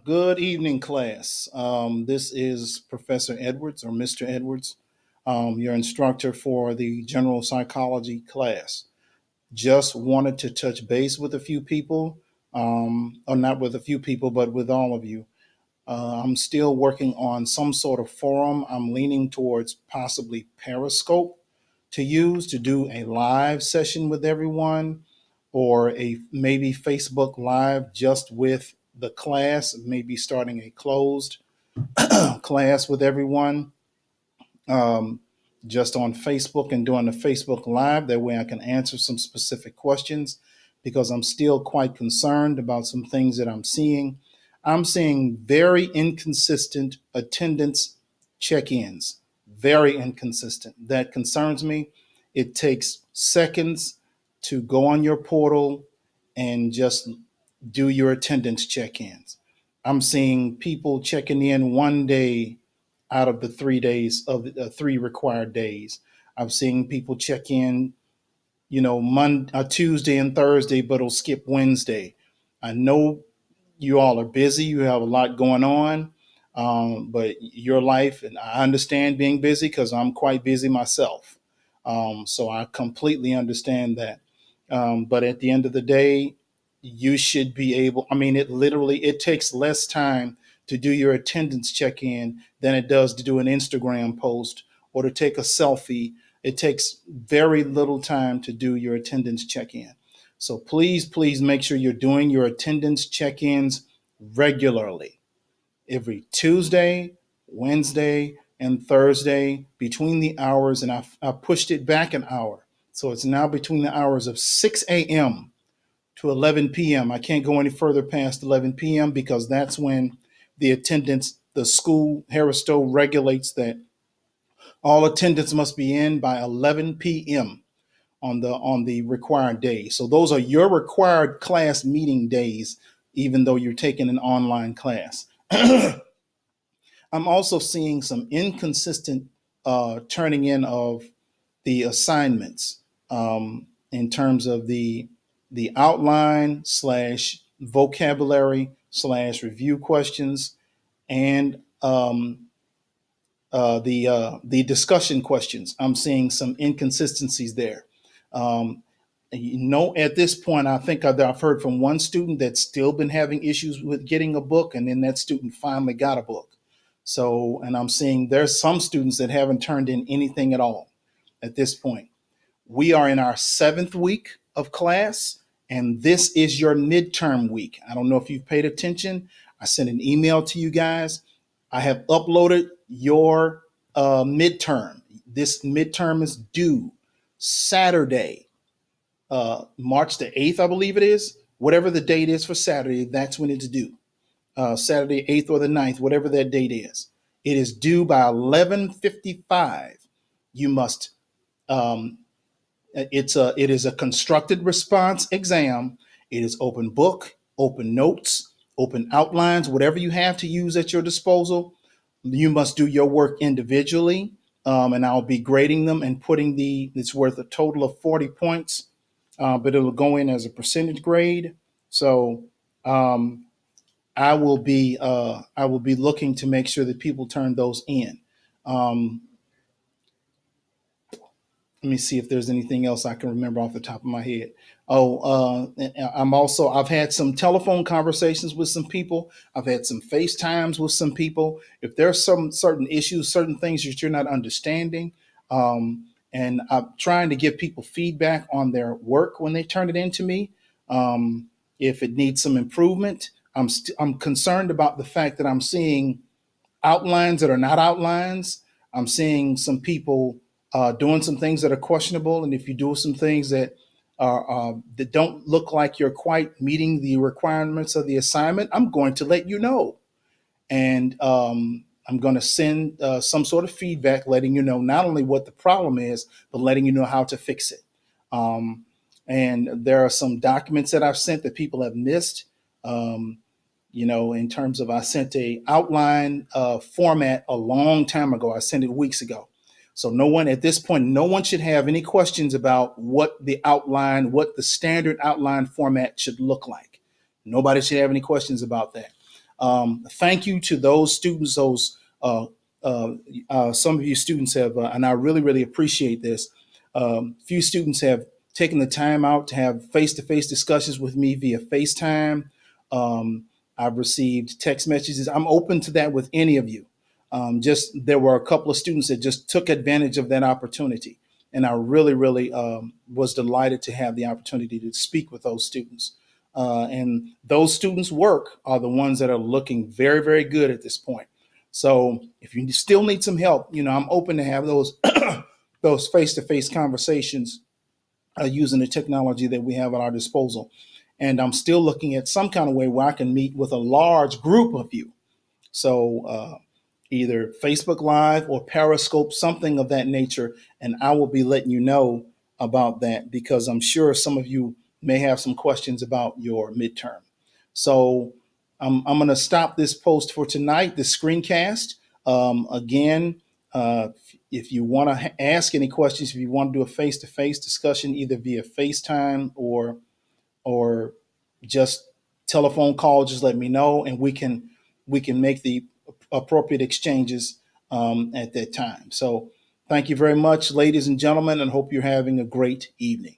Good evening, class. This is Professor Edwards or Mr. Edwards, your instructor for the general psychology class. Just wanted to touch base with a few people, or not with a few people, but with all of you. I'm still working on some sort of forum. I'm leaning towards possibly Periscope to use to do a live session with everyone, or a maybe Facebook Live just with the class, maybe starting a closed class with everyone, um, just on Facebook and doing a Facebook Live. That way I can answer some specific questions because I'm still quite concerned about some things that I'm seeing. I'm seeing very inconsistent attendance check ins, very inconsistent. That concerns me. It takes seconds to go on your portal and just do your attendance check ins. I'm seeing people checking in one day out of the 3 days of the three required days. I'm seeing people check in, Monday, Tuesday, and Thursday, but it'll skip Wednesday. I know you all are busy. You have a lot going on, but your life, and I understand being busy because I'm quite busy myself. So I completely understand that. But at the end of the day, you should be able. I mean, it takes less time to do your attendance check in than it does to do an Instagram post or to take a selfie. It takes very little time to do your attendance check in. So please make sure you're doing your attendance check ins regularly, every Tuesday, Wednesday, and Thursday between the hours. And I pushed it back an hour. So it's now between the hours of 6 a.m. to 11 p.m. I can't go any further past 11 p.m. because that's when the attendance, the school, Harris Stowe regulates that all attendance must be in by 11 p.m. on the required day. So those are your required class meeting days, even though you're taking an online class. I'm also seeing some inconsistent turning in of the assignments, in terms of the outline slash vocabulary slash review questions, and the discussion questions. I'm seeing some inconsistencies there. Um, at this point, I think I've heard from one student that's still been having issues with getting a book, and then that student finally got a book. So, and I'm seeing there's some students that haven't turned in anything at all at this point. We are in our seventh week of class, and this is your midterm week. I don't know if you've paid attention. I sent an email to you guys. I have uploaded your midterm. This midterm is due Saturday, March the 8th, I believe it is. Whatever the date is for Saturday, that's when it's due. Saturday 8th or the 9th, whatever that date is. It is due by 11:55. You must um, it is a constructed response exam. It is open book, open notes, open outlines, whatever you have to use at your disposal. You must do your work individually, and I'll be grading them and putting it's worth a total of 40 points, but it'll go in as a percentage grade. So um, I will be looking to make sure that people turn those in. Um, Let me see if there's anything else I can remember off the top of my head. I've had some telephone conversations with some people. I've had some FaceTimes with some people. If there's some certain issues, certain things that you're not understanding, and I'm trying to give people feedback on their work when they turn it into me. If it needs some improvement, I'm concerned about the fact that I'm seeing outlines that are not outlines. I'm seeing some people doing some things that are questionable, and if you do some things that don't look like you're quite meeting the requirements of the assignment, I'm going to let you know, and I'm going to send some sort of feedback, letting you know not only what the problem is, but letting you know how to fix it. Um, and there are some documents that I've sent that people have missed. Um, in terms of, I sent a outline format a long time ago. I sent it weeks ago. So no one at this point, no one should have any questions about what the standard outline format should look like. Nobody should have any questions about that. Thank you to those students, uh, some of you students have, and I really, really appreciate this. Few students have taken the time out to have face-to-face discussions with me via FaceTime. Um, I've received text messages. I'm open to that with any of you. Just there were a couple of students that just took advantage of that opportunity, and I really, really was delighted to have the opportunity to speak with those students. And those students' work are the ones that are looking very, very good at this point. So if you still need some help, I'm open to have those those face-to-face conversations using the technology that we have at our disposal. And I'm still looking at some kind of way where I can meet with a large group of you. So either Facebook Live or Periscope, something of that nature. And I will be letting you know about that because I'm sure some of you may have some questions about your midterm. So I'm going to stop this post for tonight, this screencast. Again, if you want to ask any questions, if you want to do a face-to-face discussion, either via FaceTime or just telephone call, just let me know, and we can make the appropriate exchanges at that time. So thank you very much, ladies and gentlemen, and hope you're having a great evening.